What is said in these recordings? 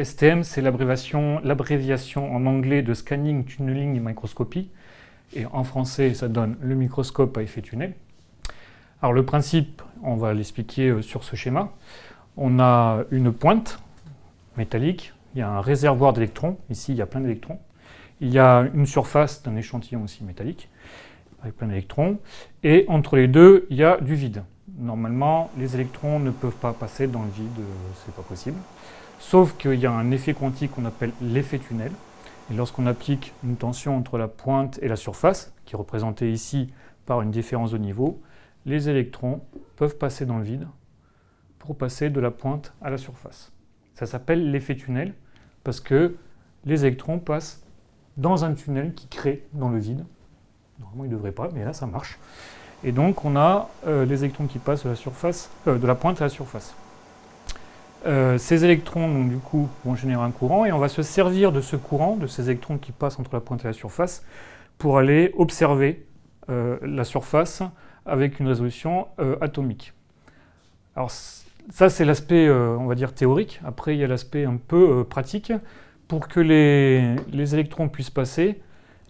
STM, c'est l'abréviation en anglais de Scanning, Tunneling et Microscopie. Et en français, ça donne le microscope à effet tunnel. Alors le principe, on va l'expliquer sur ce schéma. On a une pointe métallique, il y a un réservoir d'électrons. Ici, il y a plein d'électrons. Il y a une surface d'un échantillon aussi métallique, avec plein d'électrons. Et entre les deux, il y a du vide. Normalement, les électrons ne peuvent pas passer dans le vide, c'est pas possible. Sauf qu'il y a un effet quantique qu'on appelle l'effet tunnel. Et lorsqu'on applique une tension entre la pointe et la surface, qui est représentée ici par une différence de niveau, les électrons peuvent passer dans le vide pour passer de la pointe à la surface. Ça s'appelle l'effet tunnel parce que les électrons passent dans un tunnel qui crée dans le vide. Normalement, ils ne devraient pas, mais là, ça marche. Et donc, on a les électrons qui passent de la pointe à la surface. Ces électrons, donc, du coup, vont générer un courant et on va se servir de ce courant, de ces électrons qui passent entre la pointe et la surface, pour aller observer la surface avec une résolution atomique. Alors, ça, c'est l'aspect, on va dire, théorique. Après, il y a l'aspect un peu pratique. Pour que les électrons puissent passer,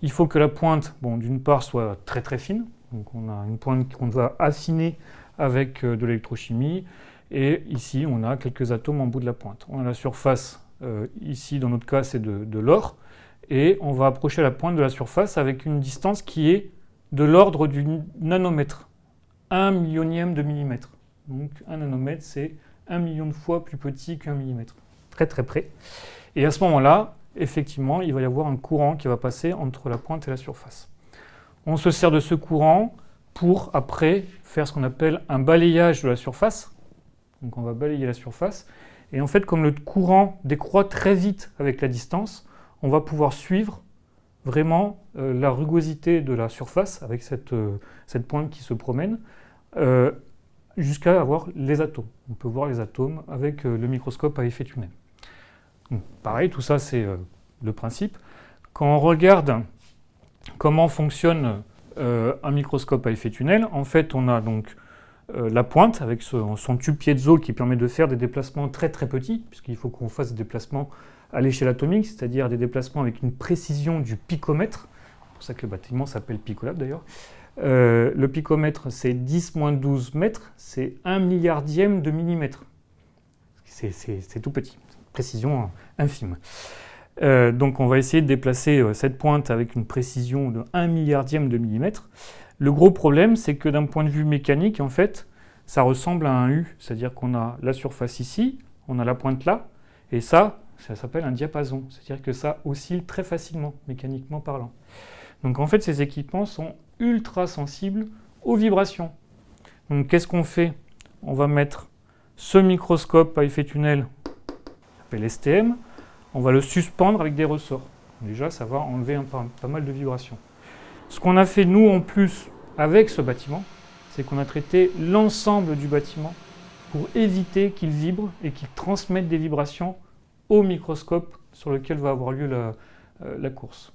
il faut que la pointe, bon, d'une part, soit très très fine. Donc, on a une pointe qu'on va affiner avec de l'électrochimie. Et ici, on a quelques atomes en bout de la pointe. On a la surface, ici, dans notre cas, c'est de l'or. Et on va approcher la pointe de la surface avec une distance qui est de l'ordre du nanomètre. 1 millionième de millimètre. Donc, un nanomètre, c'est 1 million de fois plus petit qu'un millimètre. Très, très près. Et à ce moment-là, effectivement, il va y avoir un courant qui va passer entre la pointe et la surface. On se sert de ce courant pour, après, faire ce qu'on appelle un balayage de la surface. Donc on va balayer la surface. Et en fait, comme le courant décroît très vite avec la distance, on va pouvoir suivre vraiment la rugosité de la surface avec cette pointe qui se promène jusqu'à avoir les atomes. On peut voir les atomes avec le microscope à effet tunnel. Donc, pareil, tout ça, c'est le principe. Quand on regarde comment fonctionne un microscope à effet tunnel, en fait, on a donc la pointe avec son tube piezo qui permet de faire des déplacements très très petits, puisqu'il faut qu'on fasse des déplacements à l'échelle atomique, c'est-à-dire des déplacements avec une précision du picomètre. C'est pour ça que le bâtiment s'appelle Picolab d'ailleurs. Le picomètre, c'est 10-12 mètres, c'est 1 milliardième de millimètre. C'est tout petit, précision infime. Donc on va essayer de déplacer cette pointe avec une précision de 1 milliardième de millimètre. Le gros problème, c'est que d'un point de vue mécanique, en fait, ça ressemble à un U. C'est-à-dire qu'on a la surface ici, on a la pointe là, et ça s'appelle un diapason. C'est-à-dire que ça oscille très facilement, mécaniquement parlant. Donc en fait, ces équipements sont ultra sensibles aux vibrations. Donc qu'est-ce qu'on fait? On va mettre ce microscope à effet tunnel, qui s'appelle STM, on va le suspendre avec des ressorts. Déjà, ça va enlever pas mal de vibrations. Ce qu'on a fait, nous, en plus, avec ce bâtiment, c'est qu'on a traité l'ensemble du bâtiment pour éviter qu'il vibre et qu'il transmette des vibrations au microscope sur lequel va avoir lieu la course.